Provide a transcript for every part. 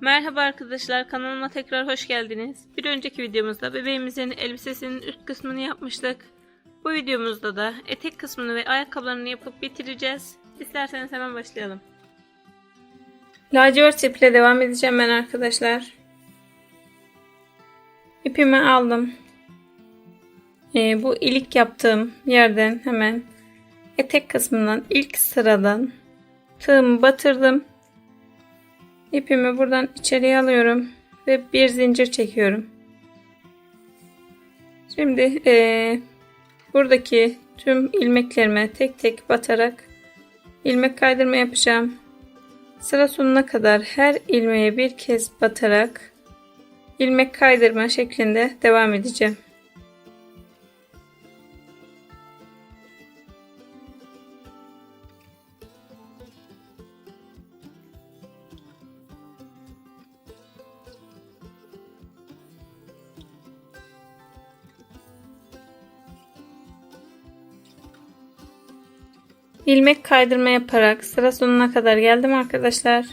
Merhaba arkadaşlar, kanalıma tekrar hoş geldiniz. Bir önceki videomuzda bebeğimizin elbisesinin üst kısmını yapmıştık. Bu videomuzda da etek kısmını ve ayakkabılarını yapıp bitireceğiz. İsterseniz hemen başlayalım. Lacivert iple devam edeceğim ben arkadaşlar. İpimi aldım. Bu ilik yaptığım yerden hemen etek kısmından ilk sıradan tığımı batırdım. İpimi buradan içeriye alıyorum ve bir zincir çekiyorum. Şimdi buradaki tüm ilmeklerime tek tek batarak ilmek kaydırma yapacağım. Sıra sonuna kadar her ilmeğe bir kez batarak ilmek kaydırma şeklinde devam edeceğim. İlmek kaydırma yaparak sıra sonuna kadar geldim arkadaşlar.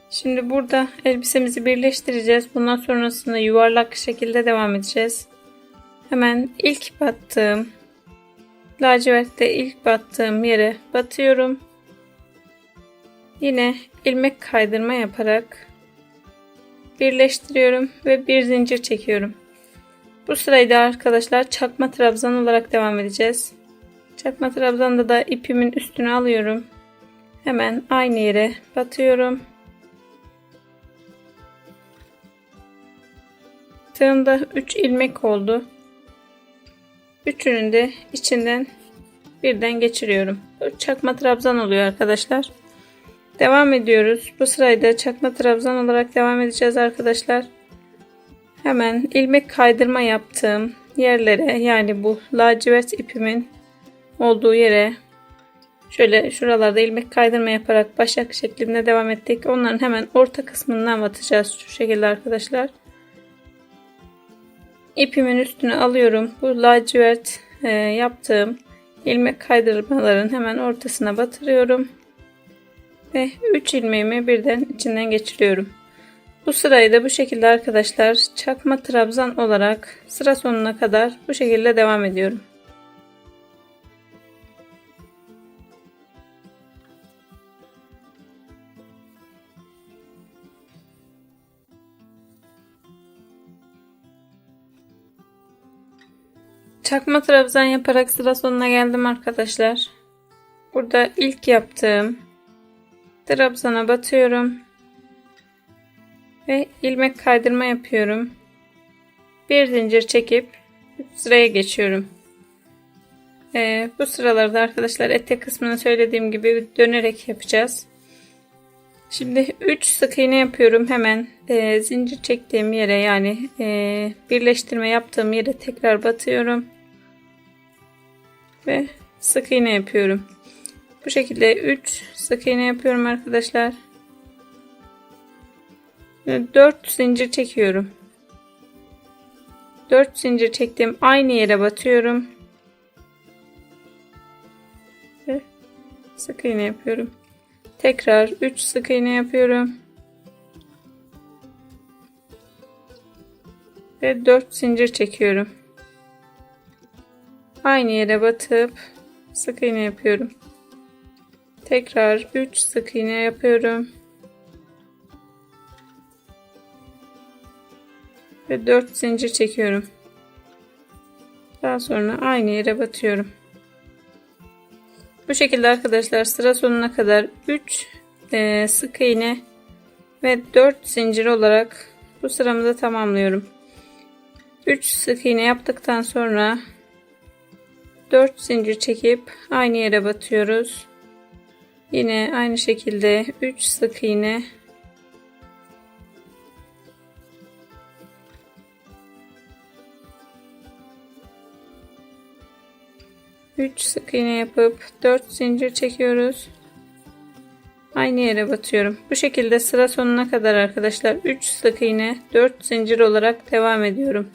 Şimdi burada elbisemizi birleştireceğiz. Bundan sonrasında yuvarlak şekilde devam edeceğiz. Hemen ilk battığım lacivertte ilk battığım yere batıyorum. Yine ilmek kaydırma yaparak birleştiriyorum ve bir zincir çekiyorum. Bu sırayı da arkadaşlar çakma trabzan olarak devam edeceğiz. Çakma trabzanda da ipimin üstüne alıyorum. Hemen aynı yere batıyorum. Tığımda 3 ilmek oldu. Üçünün de içinden birden geçiriyorum. Bu çakma trabzan oluyor arkadaşlar. Devam ediyoruz. Bu sırayı da çakma trabzan olarak devam edeceğiz arkadaşlar. Hemen ilmek kaydırma yaptığım yerlere, yani bu lacivert ipimin olduğu yere şöyle şuralarda ilmek kaydırma yaparak başak şeklinde devam ettik. Onların hemen orta kısmından batacağız şu şekilde arkadaşlar. İpimin üstüne alıyorum. Bu lacivert yaptığım ilmek kaydırmaların hemen ortasına batırıyorum. Ve 3 ilmeğimi birden içinden geçiriyorum. Bu sırayı da bu şekilde arkadaşlar çakma trabzan olarak sıra sonuna kadar bu şekilde devam ediyorum. Çakma trabzan yaparak sıra sonuna geldim arkadaşlar. Burada ilk yaptığım trabzana batıyorum ve ilmek kaydırma yapıyorum. Bir zincir çekip sıraya geçiyorum. Bu sıralarda arkadaşlar etek kısmını söylediğim gibi dönerek yapacağız. Şimdi 3 sık iğne yapıyorum. Hemen zincir çektiğim yere, yani birleştirme yaptığım yere tekrar batıyorum ve sık iğne yapıyorum. Bu şekilde 3 sık iğne yapıyorum arkadaşlar. 4 zincir çekiyorum. 4 zincir çektiğim aynı yere batıyorum ve sık iğne yapıyorum. Tekrar 3 sık iğne yapıyorum ve 4 zincir çekiyorum. Aynı yere batıp sık iğne yapıyorum. Tekrar 3 sık iğne yapıyorum ve 4 zincir çekiyorum. Daha sonra aynı yere batıyorum. Bu şekilde arkadaşlar sıra sonuna kadar 3 sık iğne ve 4 zincir olarak bu sıramızı tamamlıyorum. 3 sık iğne yaptıktan sonra 4 zincir çekip aynı yere batıyoruz. Yine aynı şekilde 3 sık iğne sık iğne yapıp 4 zincir çekiyoruz. Aynı yere batıyorum. Bu şekilde sıra sonuna kadar arkadaşlar 3 sık iğne 4 zincir olarak devam ediyorum.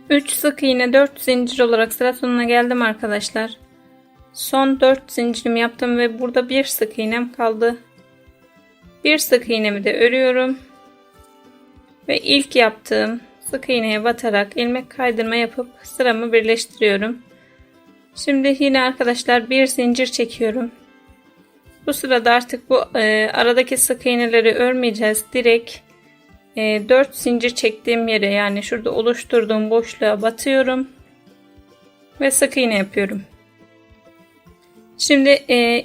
3 sık iğne 4 zincir olarak sıra sonuna geldim arkadaşlar. Son 4 zincirimi yaptım ve burada bir sık iğnem kaldı. Bir sık iğnemi de örüyorum ve ilk yaptığım sık iğneye batarak ilmek kaydırma yapıp sıramı birleştiriyorum. Şimdi yine arkadaşlar bir zincir çekiyorum. Bu sırada artık bu aradaki sık iğneleri örmeyeceğiz. Direkt 4 zincir çektiğim yere, yani şurada oluşturduğum boşluğa batıyorum ve sık iğne yapıyorum. Şimdi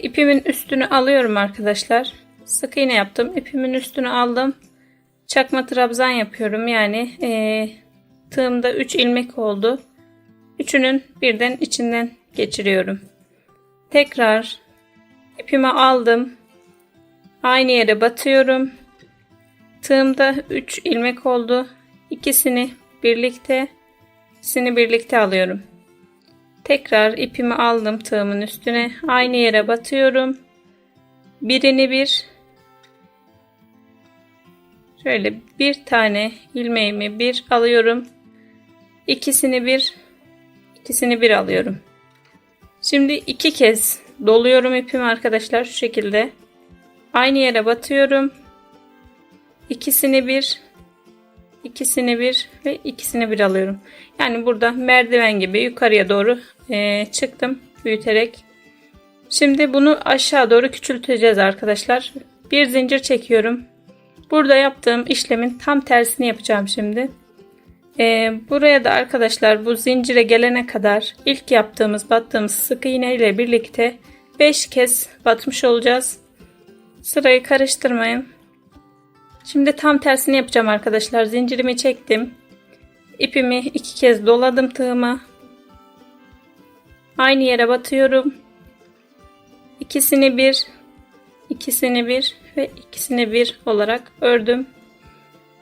ipimin üstünü alıyorum arkadaşlar. Sık iğne yaptım. İpimin üstünü aldım. Çakma trabzan yapıyorum. Yani tığımda 3 ilmek oldu. Üçünün birden içinden geçiriyorum. Tekrar ipimi aldım. Aynı yere batıyorum. Tığımda 3 ilmek oldu. İkisini birlikte alıyorum. Tekrar ipimi aldım tığımın üstüne. Aynı yere batıyorum. Şöyle bir tane ilmeğimi bir alıyorum. İkisini bir alıyorum. Şimdi 2 kez doluyorum ipimi arkadaşlar, şu şekilde. Aynı yere batıyorum. İkisini bir ve ikisini bir alıyorum. Yani burada merdiven gibi yukarıya doğru çıktım büyüterek. Şimdi bunu aşağı doğru küçülteceğiz arkadaşlar. Bir zincir çekiyorum. Burada yaptığım işlemin tam tersini yapacağım şimdi. Buraya da arkadaşlar bu zincire gelene kadar ilk battığımız sık iğne ile birlikte 5 kez batmış olacağız. Sırayı karıştırmayın. Şimdi tam tersini yapacağım arkadaşlar. Zincirimi çektim. İpimi 2 kez doladım tığıma. Aynı yere batıyorum. İkisini bir ve ikisini bir olarak ördüm.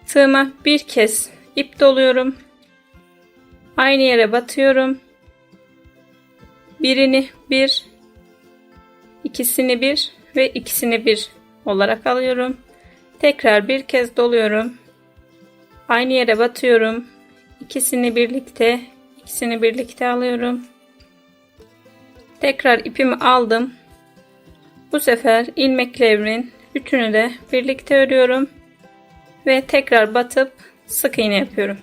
Tığıma bir kez ip doluyorum. Aynı yere batıyorum. Birini bir, ikisini bir ve ikisini bir olarak alıyorum. Tekrar bir kez doluyorum. Aynı yere batıyorum. İkisini birlikte alıyorum. Tekrar ipimi aldım. Bu sefer ilmeklerimin üçünü de birlikte örüyorum ve tekrar batıp sık iğne yapıyorum.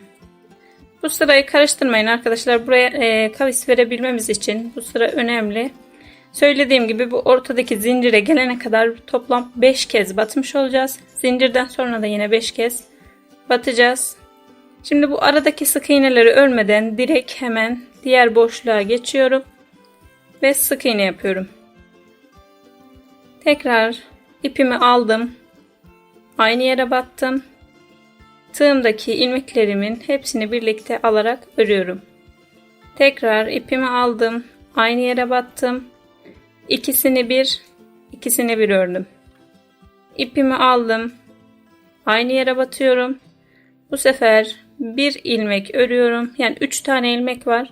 Bu sırayı karıştırmayın arkadaşlar. Buraya kavis verebilmemiz için bu sıra önemli. Söylediğim gibi bu ortadaki zincire gelene kadar toplam 5 kez batmış olacağız. Zincirden sonra da yine 5 kez batacağız. Şimdi bu aradaki sık iğneleri örmeden direkt hemen diğer boşluğa geçiyorum ve sık iğne yapıyorum. Tekrar ipimi aldım. Aynı yere battım. Tığımdaki ilmeklerimin hepsini birlikte alarak örüyorum. Tekrar ipimi aldım. Aynı yere battım. İkisini bir ördüm. İpimi aldım. Aynı yere batıyorum. Bu sefer bir ilmek örüyorum. Yani 3 tane ilmek var.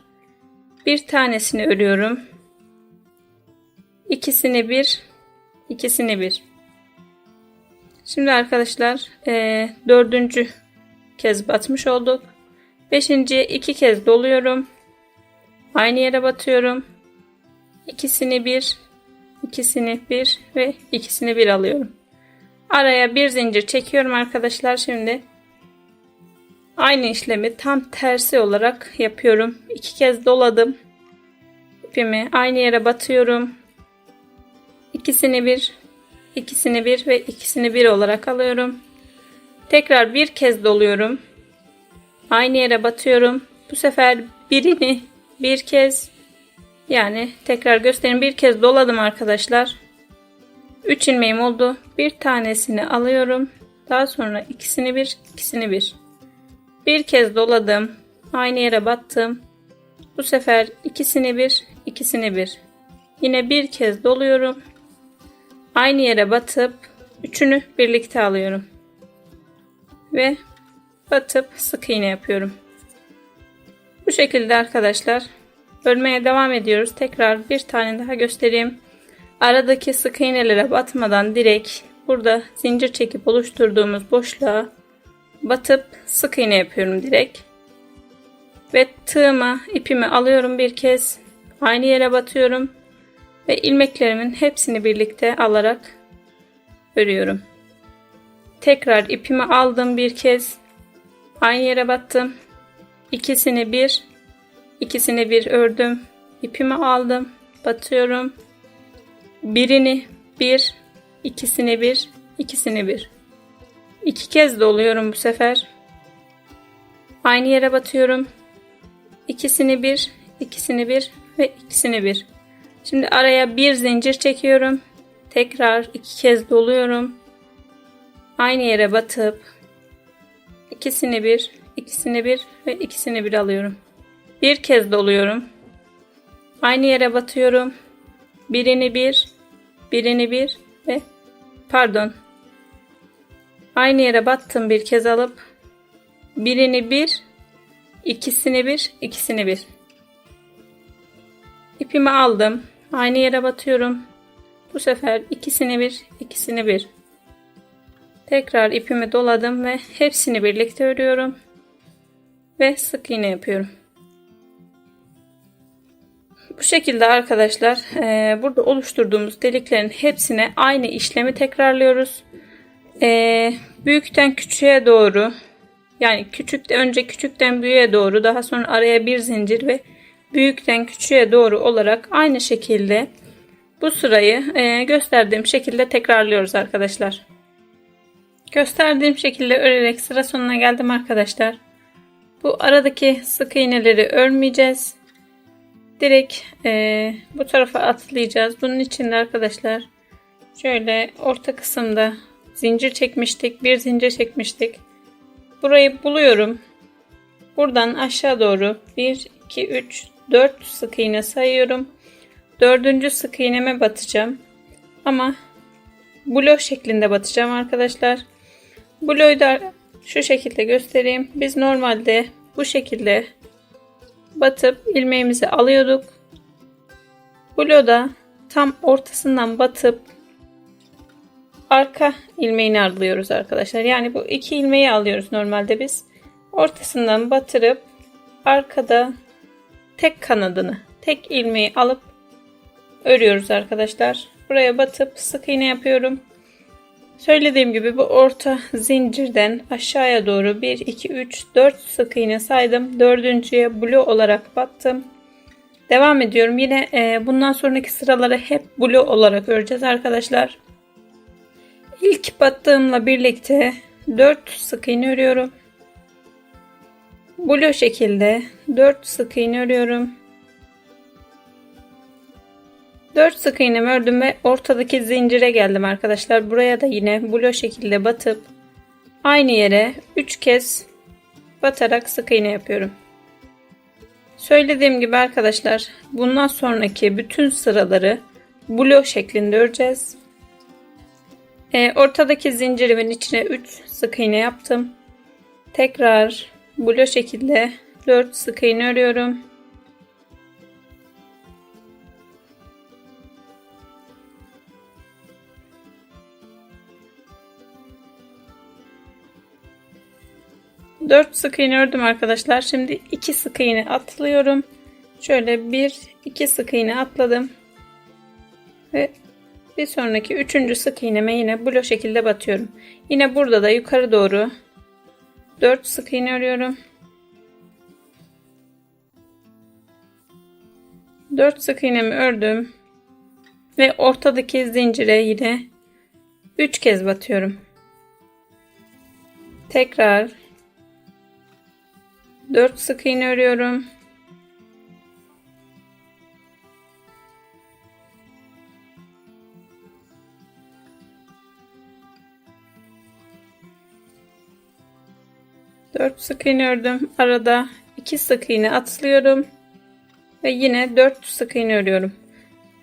Bir tanesini örüyorum. İkisini bir. Şimdi arkadaşlar 4. kez batmış olduk. 5.'ye 2 kez doluyorum. Aynı yere batıyorum. İkisini bir ve ikisini bir alıyorum. Araya bir zincir çekiyorum arkadaşlar. Şimdi aynı işlemi tam tersi olarak yapıyorum. 2 kez doladım. İpimi aynı yere batıyorum. İkisini bir ve ikisini bir olarak alıyorum. Tekrar bir kez doluyorum. Aynı yere batıyorum. Bu sefer birini bir kez, yani tekrar göstereyim, bir kez doladım arkadaşlar. 3 ilmeğim oldu. Bir tanesini alıyorum. Daha sonra ikisini bir. Bir kez doladım. Aynı yere battım. Bu sefer ikisini bir. Yine bir kez doluyorum. Aynı yere batıp üçünü birlikte alıyorum. Ve batıp sık iğne yapıyorum. Bu şekilde arkadaşlar örmeye devam ediyoruz. Tekrar bir tane daha göstereyim. Aradaki sık iğnelere batmadan direkt burada zincir çekip oluşturduğumuz boşluğa batıp sık iğne yapıyorum direkt. Ve tığıma ipimi alıyorum bir kez. Aynı yere batıyorum. Ve ilmeklerimin hepsini birlikte alarak örüyorum. Tekrar ipimi aldım bir kez. Aynı yere battım. İkisini bir ördüm. İpimi aldım. Batıyorum. Birini bir, ikisini bir, ikisini bir. 2 kez doluyorum bu sefer. Aynı yere batıyorum. İkisini bir, ikisini bir ve ikisini bir. Şimdi araya bir zincir çekiyorum. Tekrar 2 kez doluyorum. Aynı yere batıp ikisini bir, ikisini bir ve ikisini bir alıyorum. Bir kez doluyorum. Aynı yere batıyorum. Birini bir, birini bir ve aynı yere battım bir kez alıp birini bir, ikisini bir, ikisini bir. İpimi aldım. Aynı yere batıyorum. Bu sefer ikisini bir, ikisini bir. Tekrar ipimi doladım ve hepsini birlikte örüyorum. Ve sık iğne yapıyorum. Bu şekilde arkadaşlar burada oluşturduğumuz deliklerin hepsine aynı işlemi tekrarlıyoruz. Büyükten küçüğe doğru, yani önce küçükten büyüğe doğru, daha sonra araya bir zincir ve büyükten küçüğe doğru olarak aynı şekilde bu sırayı gösterdiğim şekilde tekrarlıyoruz arkadaşlar. Gösterdiğim şekilde örerek sıra sonuna geldim arkadaşlar. Bu aradaki sık iğneleri örmeyeceğiz. Direkt bu tarafa atlayacağız. Bunun için de arkadaşlar şöyle orta kısımda zincir çekmiştik. Bir zincir çekmiştik. Burayı buluyorum. Buradan aşağı doğru 1, 2, 3, 4 sık iğne sayıyorum. 4. sık iğneme batacağım. Ama blok şeklinde batacağım arkadaşlar. Bloğu da şu şekilde göstereyim. Biz normalde bu şekilde batıp ilmeğimizi alıyorduk. Bloğu da tam ortasından batıp arka ilmeğini alıyoruz arkadaşlar. Yani bu 2 ilmeği alıyoruz normalde biz. Ortasından batırıp arkada tek kanadını, tek ilmeği alıp örüyoruz arkadaşlar. Buraya batıp sık iğne yapıyorum. Söylediğim gibi bu orta zincirden aşağıya doğru 1, 2, 3, 4 sık iğne saydım. 4.'ye blok olarak battım. Devam ediyorum. Yine bundan sonraki sıraları hep blok olarak öreceğiz arkadaşlar. İlk battığımla birlikte 4 sık iğne örüyorum. Blok şekilde 4 sık iğne örüyorum. 4 sık iğnemi ördüm ve ortadaki zincire geldim arkadaşlar. Buraya da yine blok şekilde batıp aynı yere 3 kez batarak sık iğne yapıyorum. Söylediğim gibi arkadaşlar bundan sonraki bütün sıraları blok şeklinde öreceğiz. Ortadaki zincirimin içine 3 sık iğne yaptım. Tekrar blok şekilde 4 sık iğne örüyorum. Dört sık iğne ördüm arkadaşlar. Şimdi 2 sık iğne atlıyorum. Şöyle 1, 2 sık iğne atladım. Ve bir sonraki 3. sık iğneme yine blok şekilde batıyorum. Yine burada da yukarı doğru 4 sık iğne örüyorum. 4 sık iğnemi ördüm. Ve ortadaki zincire yine 3 kez batıyorum. Tekrar 4 sık iğne örüyorum. Dört sık iğne ördüm. Arada 2 sık iğne atlıyorum. Ve yine 4 sık iğne örüyorum.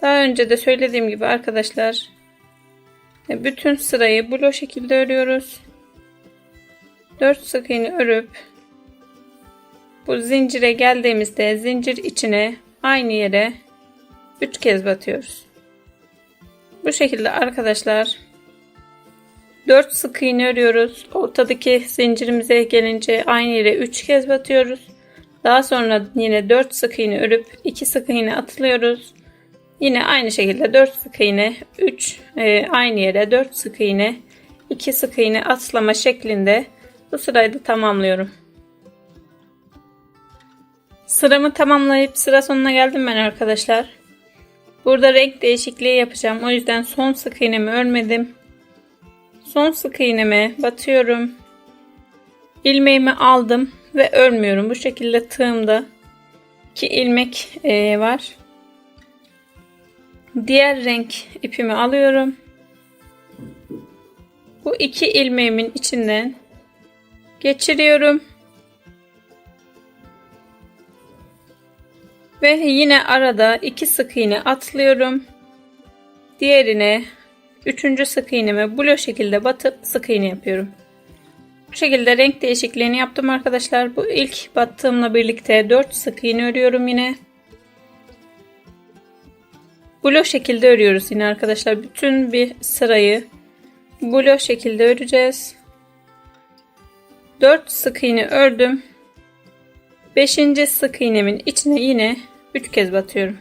Daha önce de söylediğim gibi arkadaşlar bütün sırayı blok şekilde örüyoruz. 4 sık iğne örüp bu zincire geldiğimizde zincir içine aynı yere 3 kez batıyoruz. Bu şekilde arkadaşlar 4 sık iğne örüyoruz. Ortadaki zincirimize gelince aynı yere 3 kez batıyoruz. Daha sonra yine 4 sık iğne örüp 2 sık iğne atlıyoruz. Yine aynı şekilde 4 sık iğne 3 aynı yere 4 sık iğne 2 sık iğne atlama şeklinde bu sırayı da tamamlıyorum. Sıramı tamamlayıp sıra sonuna geldim ben arkadaşlar. Burada renk değişikliği yapacağım. O yüzden son sık iğnemi örmedim. Son sık iğneme batıyorum. İlmeğimi aldım ve örmüyorum. Bu şekilde tığımda 2 ilmek var. Diğer renk ipimi alıyorum. Bu 2 ilmeğimin içinden geçiriyorum. Ve yine arada 2 sık iğne atlıyorum. Diğerine 3. sık iğnemi bu şekilde batıp sık iğne yapıyorum. Bu şekilde renk değişikliğini yaptım arkadaşlar. Bu ilk battığımla birlikte 4 sık iğne örüyorum yine. Bu şekilde örüyoruz yine arkadaşlar. Bütün bir sırayı bu şekilde öreceğiz. 4 sık iğne ördüm. 5. sık iğnemin içine yine 3 kez batıyorum.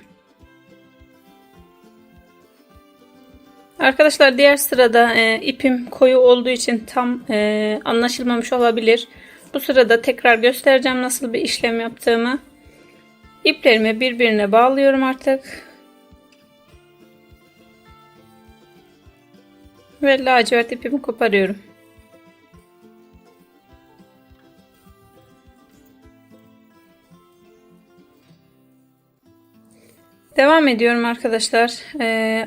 Arkadaşlar diğer sırada ipim koyu olduğu için tam anlaşılmamış olabilir. Bu sırada tekrar göstereceğim nasıl bir işlem yaptığımı. İplerimi birbirine bağlıyorum artık. Ve lacivert ipimi koparıyorum. Devam ediyorum arkadaşlar.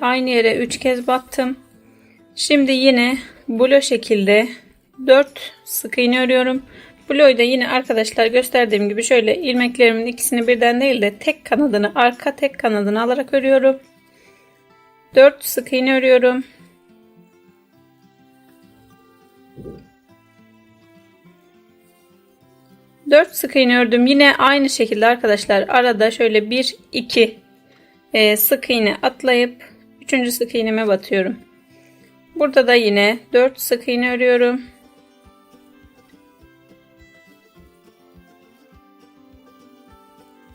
Aynı yere 3 kez battım. Şimdi yine bu şekilde 4 sık iğne örüyorum. Bloğu da yine arkadaşlar gösterdiğim gibi şöyle ilmeklerimin ikisini birden değil de tek kanadını arka tek kanadını alarak örüyorum. 4 sık iğne örüyorum. Dört sık iğne ördüm. Yine aynı şekilde arkadaşlar arada şöyle 1 2 sık iğne atlayıp 3. sık iğneme batıyorum. Burada da yine 4 sık iğne örüyorum.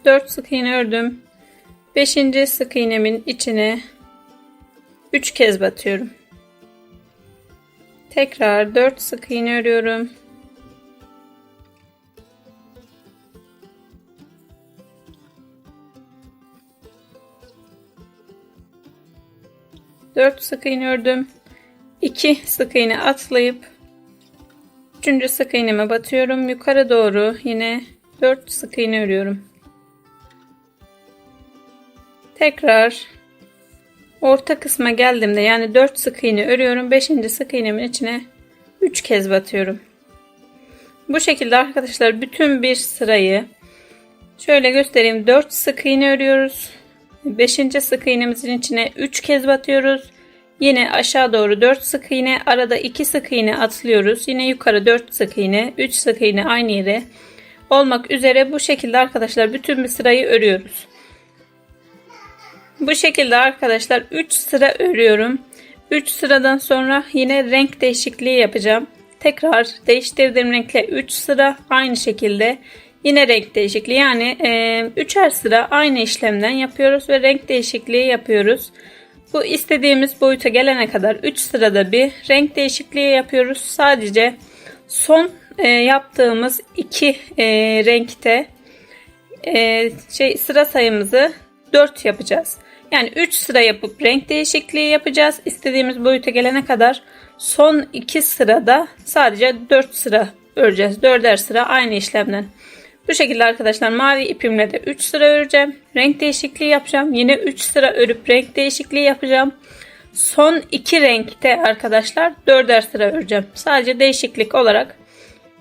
Dört sık iğne ördüm. 5. sık iğnemin içine 3 kez batıyorum. Tekrar 4 sık iğne örüyorum. Dört sık iğne ördüm. 2 sık iğne atlayıp 3. sık iğneme batıyorum. Yukarı doğru yine 4 sık iğne örüyorum. Tekrar orta kısma geldiğimde yani 4 sık iğne örüyorum. 5. sık iğnemin içine 3 kez batıyorum. Bu şekilde arkadaşlar bütün bir sırayı şöyle göstereyim. 4 sık iğne örüyoruz. 5. sık iğnemizin içine 3 kez batıyoruz. Yine aşağı doğru 4 sık iğne, arada 2 sık iğne atlıyoruz. Yine yukarı 4 sık iğne, 3 sık iğne aynı yere olmak üzere bu şekilde arkadaşlar bütün bir sırayı örüyoruz. Bu şekilde arkadaşlar 3 sıra örüyorum. 3 sıradan sonra yine renk değişikliği yapacağım. Tekrar değiştirdiğim renkle 3 sıra aynı şekilde yine renk değişikliği, yani 3'er sıra aynı işlemden yapıyoruz ve renk değişikliği yapıyoruz. Bu istediğimiz boyuta gelene kadar 3 sırada bir renk değişikliği yapıyoruz. Sadece son yaptığımız 2 renkte sıra sayımızı 4 yapacağız. Yani 3 sıra yapıp renk değişikliği yapacağız. İstediğimiz boyuta gelene kadar son 2 sırada sadece 4 sıra öreceğiz. 4'er sıra aynı işlemden. Bu şekilde arkadaşlar mavi ipimle de 3 sıra öreceğim. Renk değişikliği yapacağım. Yine 3 sıra örüp renk değişikliği yapacağım. Son 2 renkte arkadaşlar 4'er sıra öreceğim. Sadece değişiklik olarak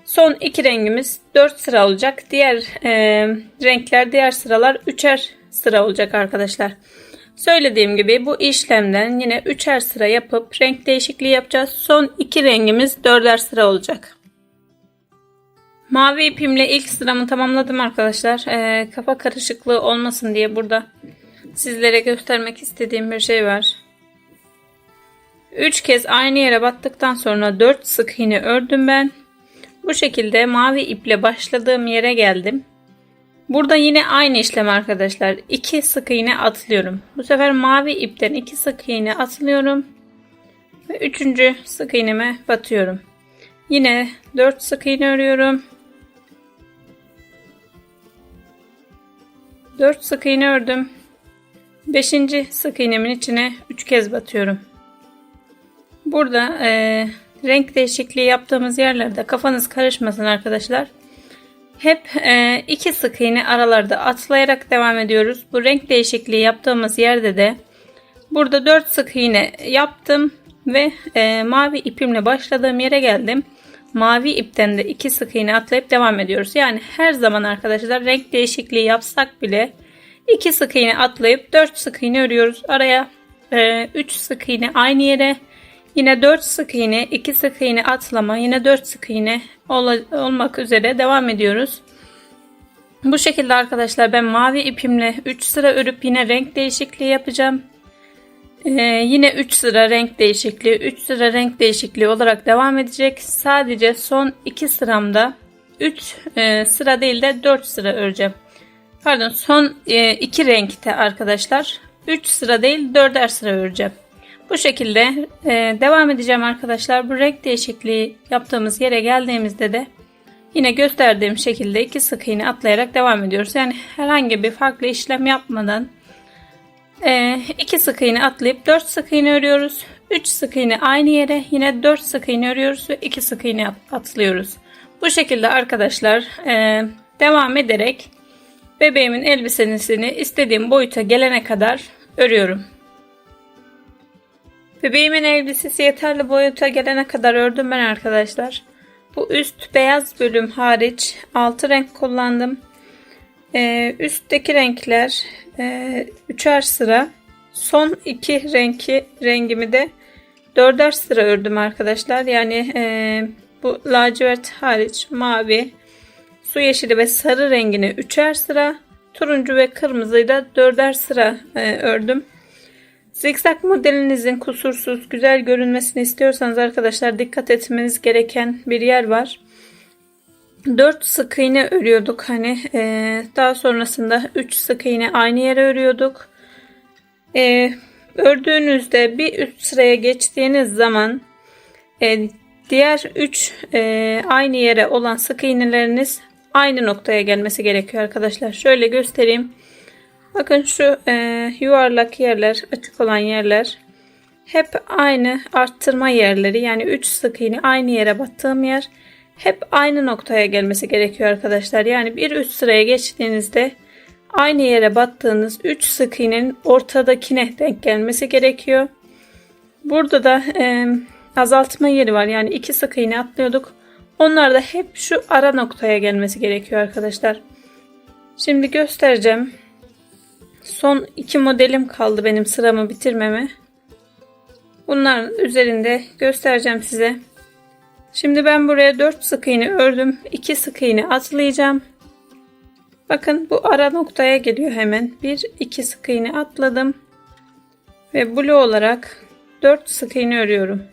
son 2 rengimiz 4 sıra olacak. Diğer renkler, diğer sıralar 3'er sıra olacak arkadaşlar. Söylediğim gibi bu işlemden yine 3'er sıra yapıp renk değişikliği yapacağız. Son 2 rengimiz 4'er sıra olacak. Mavi ipimle ilk sıramı tamamladım arkadaşlar. Kafa karışıklığı olmasın diye burada sizlere göstermek istediğim bir şey var. 3 kez aynı yere battıktan sonra 4 sık iğne ördüm ben. Bu şekilde mavi iple başladığım yere geldim. Burada yine aynı işlem arkadaşlar. 2 sık iğne atlıyorum. Bu sefer mavi ipten 2 sık iğne atlıyorum. Ve 3. sık iğneme batıyorum. Yine 4 sık iğne örüyorum. 4 sık iğne ördüm. 5. sık iğnemin içine 3 kez batıyorum. Burada renk değişikliği yaptığımız yerlerde kafanız karışmasın arkadaşlar. Hep 2 sık iğne aralarda atlayarak devam ediyoruz. Bu renk değişikliği yaptığımız yerde de burada 4 sık iğne yaptım ve mavi ipimle başladığım yere geldim. Mavi ipten de 2 sık iğne atlayıp devam ediyoruz. Yani her zaman arkadaşlar renk değişikliği yapsak bile 2 sık iğne atlayıp 4 sık iğne örüyoruz. Araya 3 sık iğne aynı yere, yine 4 sık iğne, 2 sık iğne atlama, yine 4 sık iğne olmak üzere devam ediyoruz. Bu şekilde arkadaşlar ben mavi ipimle 3 sıra örüp yine renk değişikliği yapacağım. Yine 3 sıra renk değişikliği, 3 sıra renk değişikliği olarak devam edecek. Sadece son 2 sıramda 3 sıra değil de 4 sıra öreceğim. Pardon, son 2 renkte arkadaşlar 3 sıra değil 4'er sıra öreceğim. Bu şekilde devam edeceğim arkadaşlar. Bu renk değişikliği yaptığımız yere geldiğimizde de yine gösterdiğim şekilde 2 sık iğne atlayarak devam ediyoruz. Yani herhangi bir farklı işlem yapmadan 2 sık iğne atlayıp 4 sık iğne örüyoruz. 3 sık iğne aynı yere, yine 4 sık iğne örüyoruz ve 2 sık iğne atlıyoruz. Bu şekilde arkadaşlar devam ederek bebeğimin elbisesini istediğim boyuta gelene kadar örüyorum. Bebeğimin elbisesi yeterli boyuta gelene kadar ördüm ben arkadaşlar. Bu üst beyaz bölüm hariç 6 renk kullandım. Üstteki renkler 3'er sıra. Son 2 rengimi de 4'er sıra ördüm arkadaşlar. Yani bu lacivert hariç mavi, su yeşili ve sarı rengini 3'er sıra, turuncu ve kırmızıyı da 4'er sıra ördüm. Zikzak modelinizin kusursuz, güzel görünmesini istiyorsanız arkadaşlar dikkat etmeniz gereken bir yer var. 4 sık iğne örüyorduk hani, daha sonrasında 3 sık iğne aynı yere örüyorduk. Ördüğünüzde bir üst sıraya geçtiğiniz zaman diğer 3 aynı yere olan sık iğneleriniz aynı noktaya gelmesi gerekiyor arkadaşlar. Şöyle göstereyim. Bakın şu yuvarlak yerler, açık olan yerler hep aynı arttırma yerleri. Yani 3 sık iğne aynı yere battığım yer hep aynı noktaya gelmesi gerekiyor arkadaşlar. Yani bir üst sıraya geçtiğinizde aynı yere battığınız 3 sık iğnenin ortadakine denk gelmesi gerekiyor. Burada da azaltma yeri var. Yani 2 sık iğne atlıyorduk. Onlar da hep şu ara noktaya gelmesi gerekiyor arkadaşlar. Şimdi göstereceğim. Son 2 modelim kaldı benim sıramı bitirmeme. Bunların üzerinde göstereceğim size. Şimdi ben buraya 4 sık iğne ördüm. 2 sık iğne atlayacağım. Bakın bu ara noktaya geliyor hemen. 1-2 sık iğne atladım. Ve blue olarak 4 sık iğne örüyorum.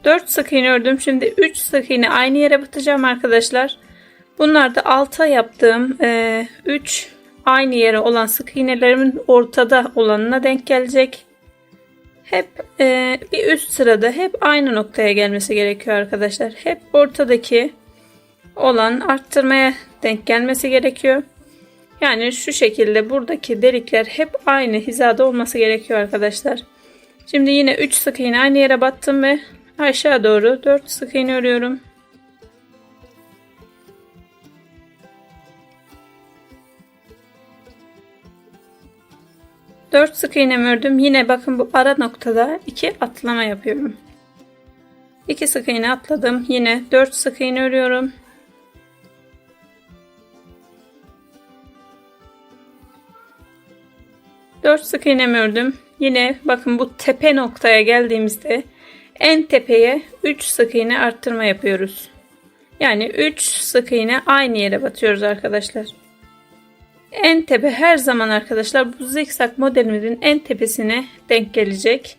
Dört sık iğne ördüm. Şimdi 3 sık iğne aynı yere batacağım arkadaşlar. Bunlar da alta yaptığım 3 aynı yere olan sık iğnelerimin ortada olanına denk gelecek. Hep bir üst sırada hep aynı noktaya gelmesi gerekiyor arkadaşlar. Hep ortadaki olan arttırmaya denk gelmesi gerekiyor. Yani şu şekilde buradaki delikler hep aynı hizada olması gerekiyor arkadaşlar. Şimdi yine 3 sık iğne aynı yere battım ve aşağı doğru 4 sık iğne örüyorum. Dört sık iğnemi ördüm. Yine bakın bu ara noktada 2 atlama yapıyorum. 2 sık iğne atladım. Yine 4 sık iğne örüyorum. Dört sık iğnemi ördüm. Yine bakın bu tepe noktaya geldiğimizde en tepeye 3 sık iğne arttırma yapıyoruz. Yani 3 sık iğne aynı yere batıyoruz arkadaşlar. En tepe her zaman arkadaşlar bu zikzak modelimizin en tepesine denk gelecek.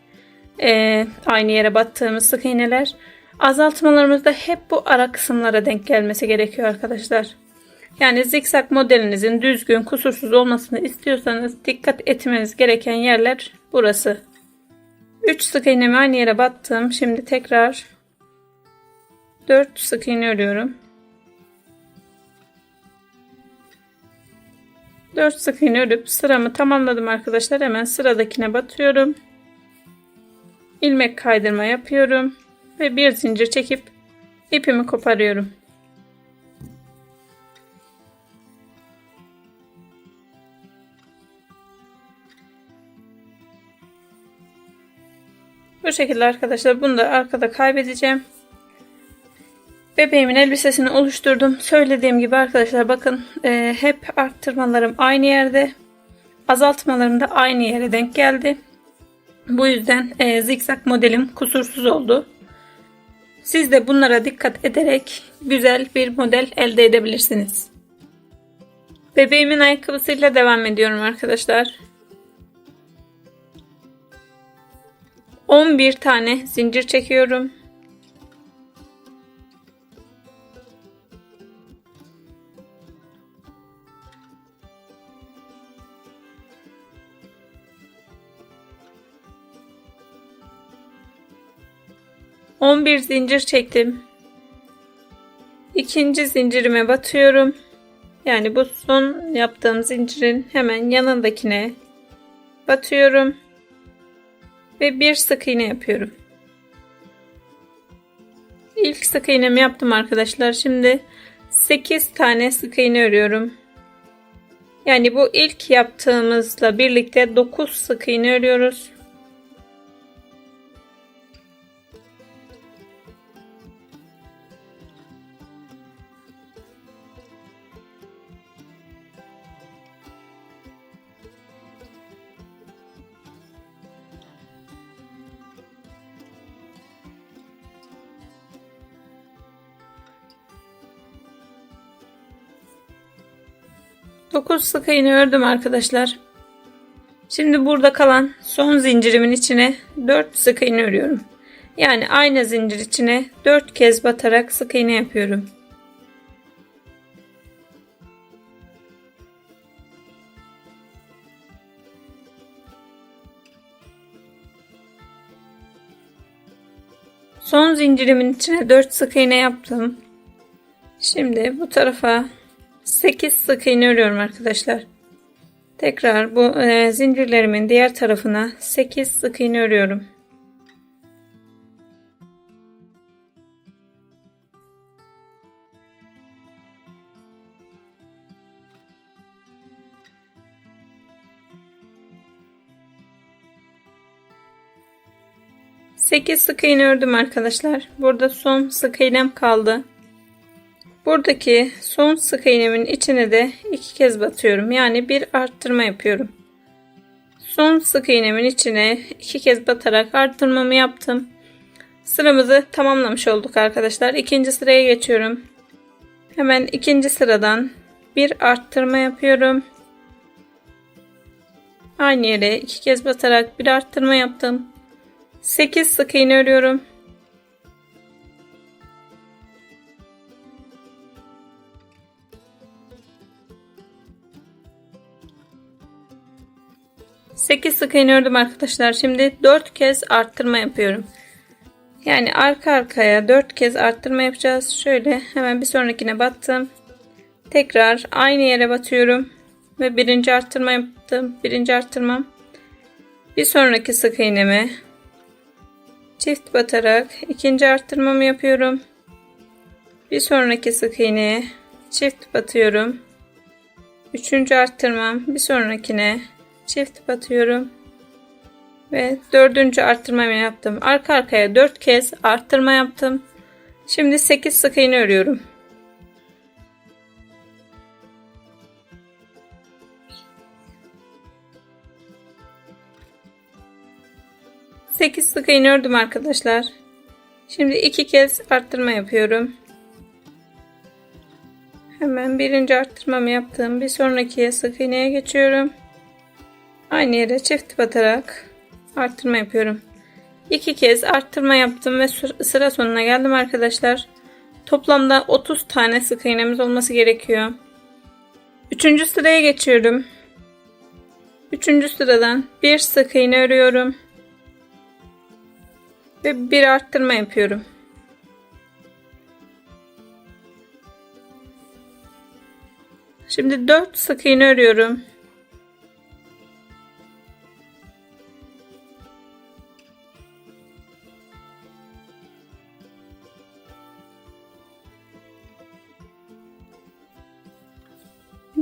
Aynı yere battığımız sık iğneler. Azaltmalarımızda hep bu ara kısımlara denk gelmesi gerekiyor arkadaşlar. Yani zikzak modelinizin düzgün, kusursuz olmasını istiyorsanız dikkat etmeniz gereken yerler burası. 3 sık iğnemi aynı yere battım. Şimdi tekrar 4 sık iğne örüyorum. 4 sık iğne örüp sıramı tamamladım arkadaşlar. Hemen sıradakine batıyorum. İlmek kaydırma yapıyorum ve bir zincir çekip ipimi koparıyorum. Bu şekilde arkadaşlar, bunu da arkada kaybedeceğim. Bebeğimin elbisesini oluşturdum. Söylediğim gibi arkadaşlar, bakın hep arttırmalarım aynı yerde. Azaltmalarım da aynı yere denk geldi. Bu yüzden zikzak modelim kusursuz oldu. Siz de bunlara dikkat ederek güzel bir model elde edebilirsiniz. Bebeğimin ayakkabısıyla devam ediyorum arkadaşlar. 11 tane zincir çekiyorum. Bir zincir çektim. İkinci zincirime batıyorum. Yani bu son yaptığım zincirin hemen yanındakine batıyorum ve bir sık iğne yapıyorum. İlk sık iğnemi yaptım arkadaşlar. Şimdi 8 tane sık iğne örüyorum. Yani bu ilk yaptığımızla birlikte 9 sık iğne örüyoruz. Dokuz sık iğne ördüm arkadaşlar. Şimdi burada kalan son zincirimin içine 4 sık iğne örüyorum. Yani aynı zincir içine 4 kez batarak sık iğne yapıyorum. Son zincirimin içine 4 sık iğne yaptım. Şimdi bu tarafa 8 sık iğne örüyorum arkadaşlar. Tekrar bu zincirlerimin diğer tarafına 8 sık iğne örüyorum. Sekiz sık iğne ördüm arkadaşlar. Burada son sık iğnem kaldı. Buradaki son sık iğnemin içine de 2 kez batıyorum. Yani bir arttırma yapıyorum. Son sık iğnemin içine 2 kez batarak arttırmamı yaptım. Sıramızı tamamlamış olduk arkadaşlar. İkinci sıraya geçiyorum. Hemen ikinci sıradan bir arttırma yapıyorum. Aynı yere 2 kez batarak bir arttırma yaptım. 8 sık iğne örüyorum. Sekiz sık iğne ördüm arkadaşlar. Şimdi 4 kez arttırma yapıyorum. Yani arka arkaya 4 kez arttırma yapacağız. Şöyle hemen bir sonrakine battım. Tekrar aynı yere batıyorum ve birinci arttırma yaptım. Birinci arttırmam. Bir sonraki sık iğneme çift batarak ikinci arttırmamı yapıyorum. Bir sonraki sık iğneye çift batıyorum. Üçüncü arttırmam, bir sonrakine çift batıyorum ve dördüncü arttırmamı yaptım. Arka arkaya 4 kez arttırma yaptım. Şimdi 8 sık iğne örüyorum. Sekiz sık iğne ördüm arkadaşlar. Şimdi 2 kez arttırma yapıyorum. Hemen birinci arttırmamı yaptım. Bir sonraki sık iğneye geçiyorum. Aynı yere çift batarak arttırma yapıyorum. 2 kez arttırma yaptım ve sıra sonuna geldim arkadaşlar. Toplamda 30 tane sık iğnemiz olması gerekiyor. Üçüncü sıraya geçiyorum. Üçüncü sıradan bir sık iğne örüyorum ve bir arttırma yapıyorum. Şimdi 4 sık iğne örüyorum.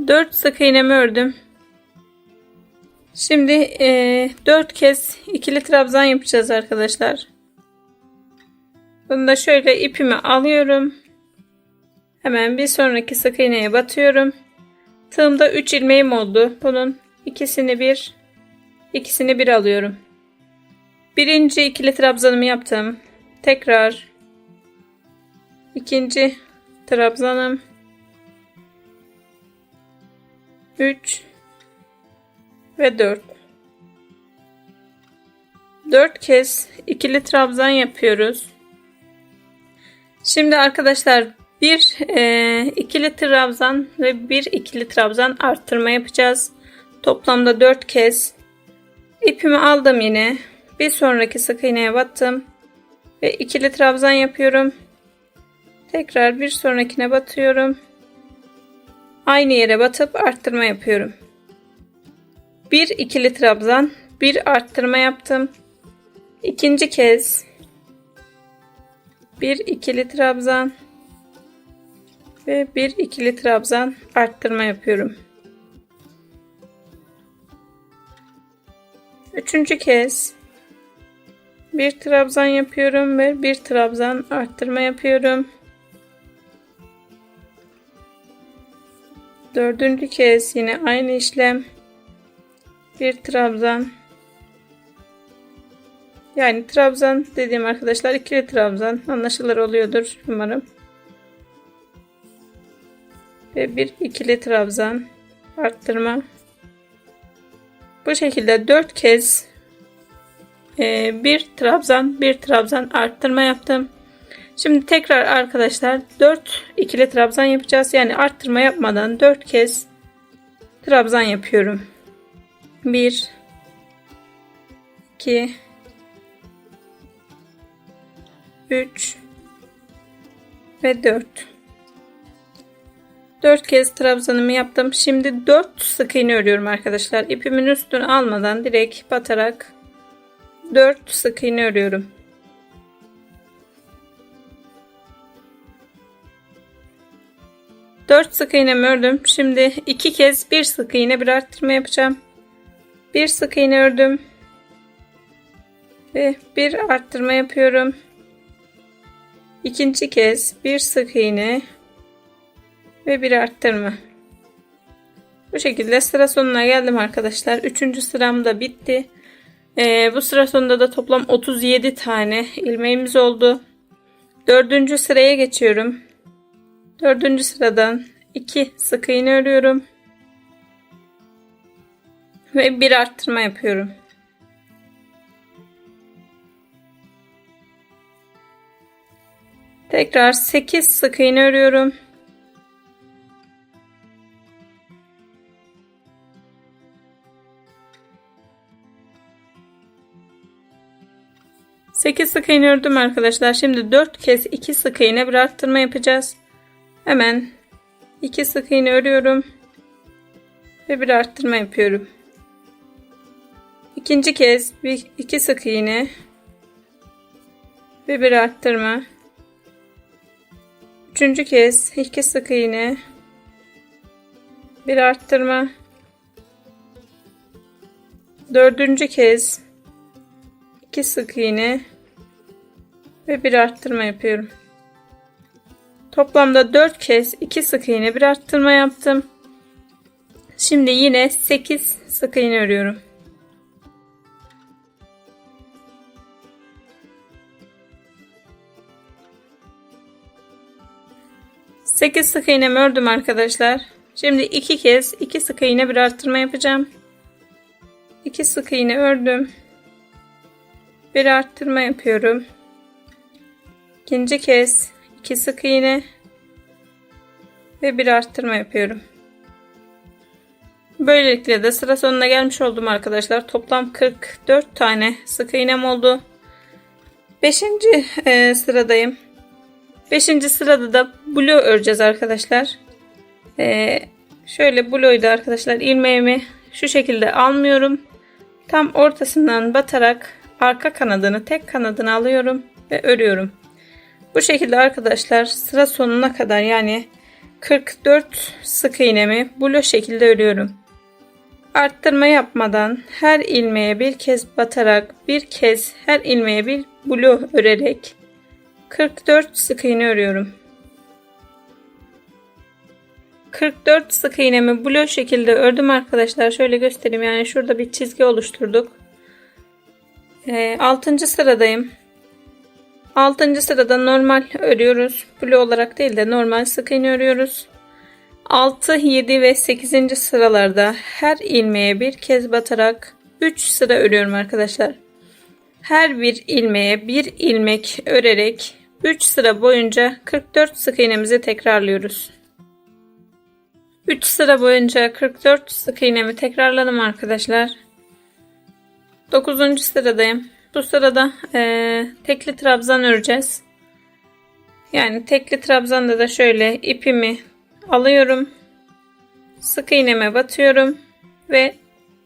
Dört sık iğnemi ördüm. Şimdi 4 kez ikili trabzan yapacağız arkadaşlar. Bunu da şöyle ipimi alıyorum. Hemen bir sonraki sık iğneye batıyorum. Tığımda 3 ilmeğim oldu. Bunun ikisini bir alıyorum. Birinci ikili trabzanımı yaptım. Tekrar ikinci trabzanım, 3 ve 4. 4 kez ikili trabzan yapıyoruz. Şimdi arkadaşlar bir ikili trabzan ve bir ikili trabzan arttırma yapacağız. Toplamda 4 kez. İpimi aldım yine. Bir sonraki sık iğneye battım ve ikili trabzan yapıyorum. Tekrar bir sonrakine batıyorum. Aynı yere batıp arttırma yapıyorum. Bir ikili trabzan, bir arttırma yaptım. İkinci kez bir ikili trabzan ve bir ikili trabzan arttırma yapıyorum. Üçüncü kez bir trabzan yapıyorum ve bir trabzan arttırma yapıyorum. Dördüncü kez yine aynı işlem. Bir trabzan. Yani trabzan dediğim arkadaşlar ikili trabzan. Anlaşılır oluyordur umarım. Ve bir ikili trabzan arttırma. Bu şekilde 4 kez bir trabzan arttırma yaptım. Şimdi tekrar arkadaşlar 4 ikili trabzan yapacağız. Yani arttırma yapmadan 4 kez trabzan yapıyorum. 1 2 3 ve 4. 4 kez trabzanımı yaptım. Şimdi 4 sık iğne örüyorum arkadaşlar. İpimin üstünü almadan direkt batarak 4 sık iğne örüyorum. Dört sık iğnemi ördüm. Şimdi 2 kez bir sık iğne bir arttırma yapacağım. Bir sık iğne ördüm ve bir arttırma yapıyorum. İkinci kez bir sık iğne ve bir arttırma. Bu şekilde sıra sonuna geldim arkadaşlar. Üçüncü sıram da bitti. Bu sıra sonunda da toplam 37 tane ilmeğimiz oldu. Dördüncü sıraya geçiyorum. Dördüncü sıradan 2 sık iğne örüyorum ve bir arttırma yapıyorum. Tekrar 8 sık iğne örüyorum. Sekiz sık iğne ördüm arkadaşlar. Şimdi 4 kez 2 sık iğne bir arttırma yapacağız. Hemen 2 sık iğne örüyorum ve bir arttırma yapıyorum. İkinci kez 2 sık iğne ve bir arttırma. Üçüncü kez 2 sık iğne, bir arttırma. Dördüncü kez 2 sık iğne ve bir arttırma yapıyorum. Toplamda 4 kez 2 sık iğne bir arttırma yaptım. Şimdi yine 8 sık iğne örüyorum. 8 sık iğnemi ördüm arkadaşlar. Şimdi 2 kez 2 sık iğne bir arttırma yapacağım. 2 sık iğne ördüm. Bir arttırma yapıyorum. İkinci kez 2 sık iğne ve bir arttırma yapıyorum. Böylelikle de sıra sonuna gelmiş oldum arkadaşlar. Toplam 44 tane sık iğnem oldu. 5. sıradayım. 5. sırada da blue öreceğiz arkadaşlar. Şöyle blue'yu da arkadaşlar ilmeğimi şu şekilde almıyorum. Tam ortasından batarak arka kanadını, tek kanadını alıyorum ve örüyorum. Bu şekilde arkadaşlar sıra sonuna kadar, yani 44 sık iğnemi blue şekilde örüyorum. Arttırma yapmadan her ilmeğe bir kez batarak, bir kez her ilmeğe bir blue örerek 44 sık iğne örüyorum. 44 sık iğnemi blue şekilde ördüm arkadaşlar. Şöyle göstereyim, yani şurada bir çizgi oluşturduk. 6. sıradayım. 6. sırada normal örüyoruz. Blue olarak değil de normal sık iğne örüyoruz. 6, 7 ve 8. sıralarda her ilmeğe bir kez batarak 3 sıra örüyorum arkadaşlar. Her bir ilmeğe bir ilmek örerek 3 sıra boyunca 44 sık iğnemizi tekrarlıyoruz. 3 sıra boyunca 44 sık iğnemi tekrarladım arkadaşlar. 9. sıradayım. Bu sırada tekli trabzan öreceğiz. Yani tekli trabzanda da şöyle ipimi alıyorum. Sık iğneme batıyorum ve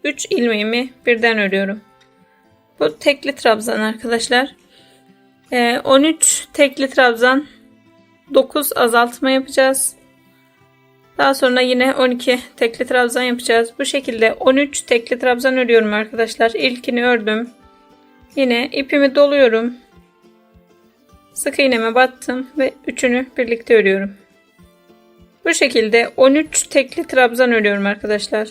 3 ilmeğimi birden örüyorum. Bu tekli trabzan arkadaşlar. 13 tekli trabzan, 9 azaltma yapacağız. Daha sonra yine 12 tekli trabzan yapacağız. Bu şekilde 13 tekli trabzan örüyorum arkadaşlar. İlkini ördüm. Yine ipimi doluyorum. Sık iğneme battım ve üçünü birlikte örüyorum. Bu şekilde 13 tekli trabzan örüyorum arkadaşlar.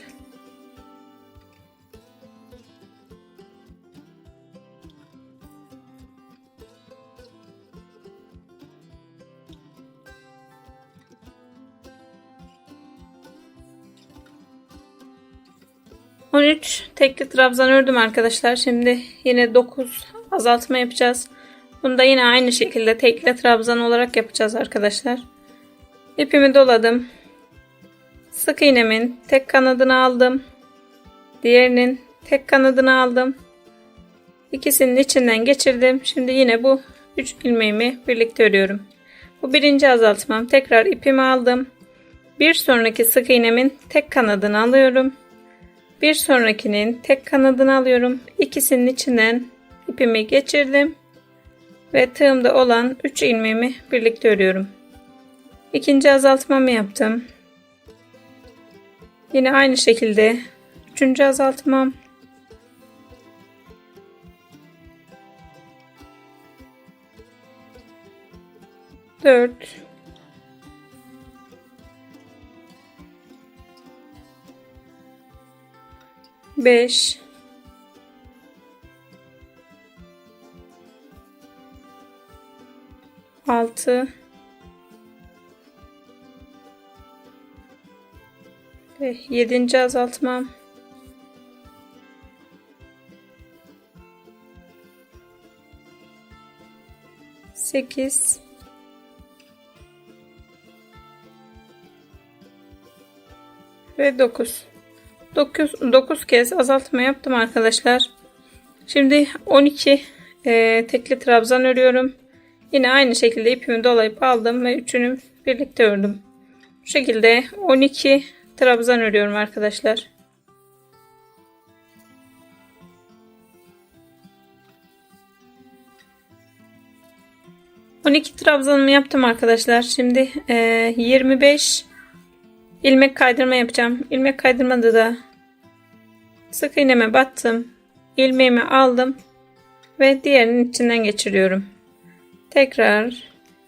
Tekli trabzan ördüm arkadaşlar. Şimdi yine 9 azaltma yapacağız. Bunu da yine aynı şekilde tekli trabzan olarak yapacağız arkadaşlar. İpimi doladım. Sık iğnemin tek kanadını aldım. Diğerinin tek kanadını aldım. İkisinin içinden geçirdim. Şimdi yine bu 3 ilmeğimi birlikte örüyorum. Bu birinci azaltmam. Tekrar ipimi aldım. Bir sonraki sık iğnemin tek kanadını alıyorum. Bir sonrakinin tek kanadını alıyorum. İkisinin içinden ipimi geçirdim. Ve tığımda olan 3 ilmeğimi birlikte örüyorum. İkinci azaltmamı yaptım. Yine aynı şekilde 3. azaltmam. Dört. 5. 6 ve 7. azaltmam. 8 ve 9. 9 kez azaltma yaptım arkadaşlar. Şimdi 12 tekli trabzan örüyorum. Yine aynı şekilde ipimi dolayıp aldım ve üçünü birlikte ördüm. Bu şekilde 12 trabzan örüyorum arkadaşlar. ...12 trabzanımı yaptım arkadaşlar. Şimdi 25 ilmek kaydırma yapacağım. İlmek kaydırmada da sık iğneme battım. İlmeğimi aldım ve diğerinin içinden geçiriyorum. Tekrar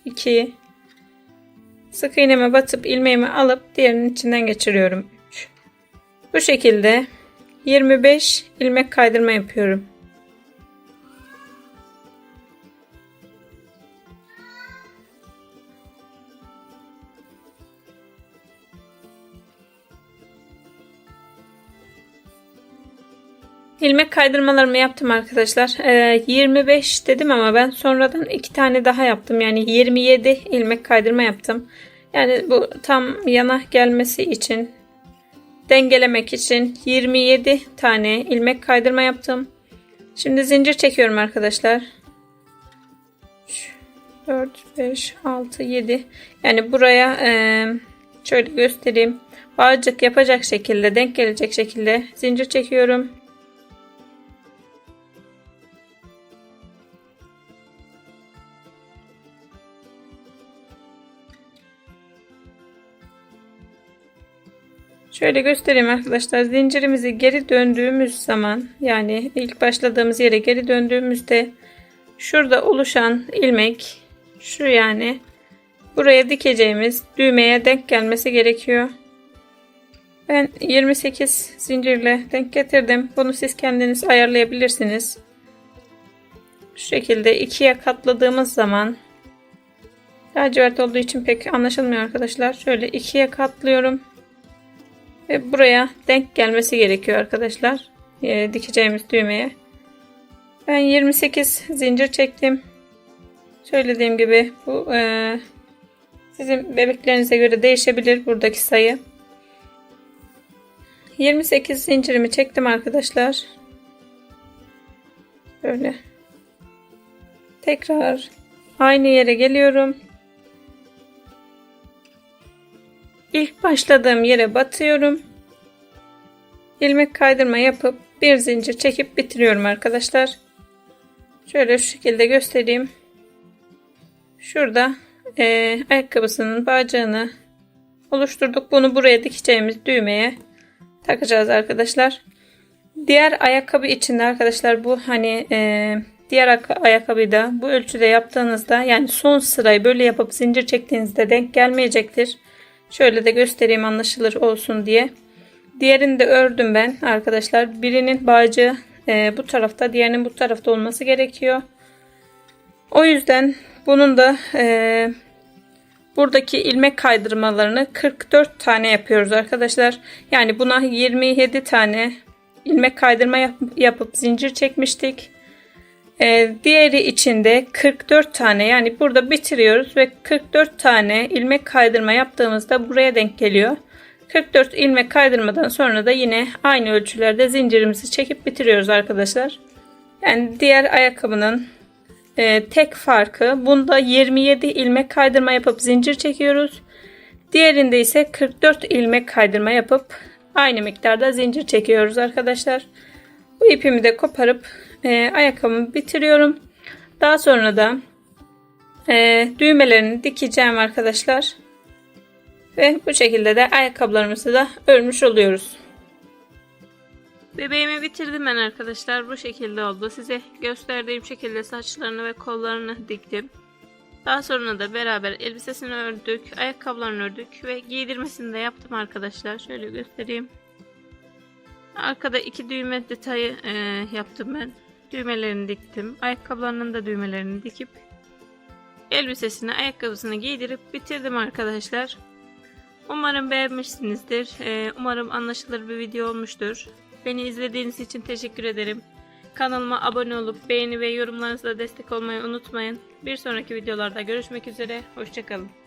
2 sık iğneme batıp ilmeğimi alıp diğerinin içinden geçiriyorum. 3. Bu şekilde 25 ilmek kaydırma yapıyorum. İlmek kaydırmalarımı yaptım arkadaşlar. 25 dedim ama ben sonradan 2 tane daha yaptım. Yani 27 ilmek kaydırma yaptım. Yani bu tam yana gelmesi için dengelemek için 27 tane ilmek kaydırma yaptım. Şimdi zincir çekiyorum arkadaşlar. 4, 5, 6, 7. Yani buraya şöyle göstereyim. Bağcık yapacak şekilde, denk gelecek şekilde zincir çekiyorum. Şöyle göstereyim arkadaşlar. Zincirimizi geri döndüğümüz zaman, yani ilk başladığımız yere geri döndüğümüzde şurada oluşan ilmek şu, yani buraya dikeceğimiz düğmeye denk gelmesi gerekiyor. Ben 28 zincirle denk getirdim. Bunu siz kendiniz ayarlayabilirsiniz. Şu şekilde ikiye katladığımız zaman, lacivert olduğu için pek anlaşılmıyor arkadaşlar. Şöyle ikiye katlıyorum. Ve buraya denk gelmesi gerekiyor arkadaşlar. Dikeceğimiz düğmeye. Ben 28 zincir çektim. Söylediğim gibi bu sizin bebeklerinize göre değişebilir buradaki sayı. 28 zincirimi çektim arkadaşlar. Böyle. Tekrar aynı yere geliyorum. İlk başladığım yere batıyorum. İlmek kaydırma yapıp bir zincir çekip bitiriyorum arkadaşlar. Şöyle şu şekilde göstereyim. Şurada ayakkabısının bacağını oluşturduk. Bunu buraya dikeceğimiz düğmeye takacağız arkadaşlar. Diğer ayakkabı için de arkadaşlar, bu hani diğer ayakkabıyı da bu ölçüde yaptığınızda, yani son sırayı böyle yapıp zincir çektiğinizde denk gelmeyecektir. Şöyle de göstereyim anlaşılır olsun diye. Diğerini de ördüm ben arkadaşlar. Birinin bacağı bu tarafta, diğerinin bu tarafta olması gerekiyor. O yüzden bunun da buradaki ilmek kaydırmalarını 44 tane yapıyoruz arkadaşlar. Yani buna 27 tane ilmek kaydırma yapıp zincir çekmiştik. Diğeri içinde 44 tane, yani burada bitiriyoruz ve 44 tane ilmek kaydırma yaptığımızda buraya denk geliyor. 44 ilmek kaydırmadan sonra da yine aynı ölçülerde zincirimizi çekip bitiriyoruz arkadaşlar. Yani diğer ayakkabının tek farkı, bunda 27 ilmek kaydırma yapıp zincir çekiyoruz. Diğerinde ise 44 ilmek kaydırma yapıp aynı miktarda zincir çekiyoruz arkadaşlar. Bu ipimi de koparıp ayakkabımı bitiriyorum. Daha sonra da düğmelerini dikeceğim arkadaşlar. Ve bu şekilde de ayakkabılarımızı da örmüş oluyoruz. Bebeğimi bitirdim ben arkadaşlar. Bu şekilde oldu. Size gösterdiğim şekilde saçlarını ve kollarını diktim. Daha sonra da beraber elbisesini ördük, ayakkabılarını ördük ve giydirmesini de yaptım arkadaşlar. Şöyle göstereyim. Arkada 2 düğme detayı yaptım ben. Düğmelerini diktim. Ayakkabılarının da düğmelerini dikip elbisesini, ayakkabısını giydirip bitirdim arkadaşlar. Umarım beğenmişsinizdir. Umarım anlaşılır bir video olmuştur. Beni izlediğiniz için teşekkür ederim. Kanalıma abone olup beğeni ve yorumlarınızla destek olmayı unutmayın. Bir sonraki videolarda görüşmek üzere. Hoşça kalın.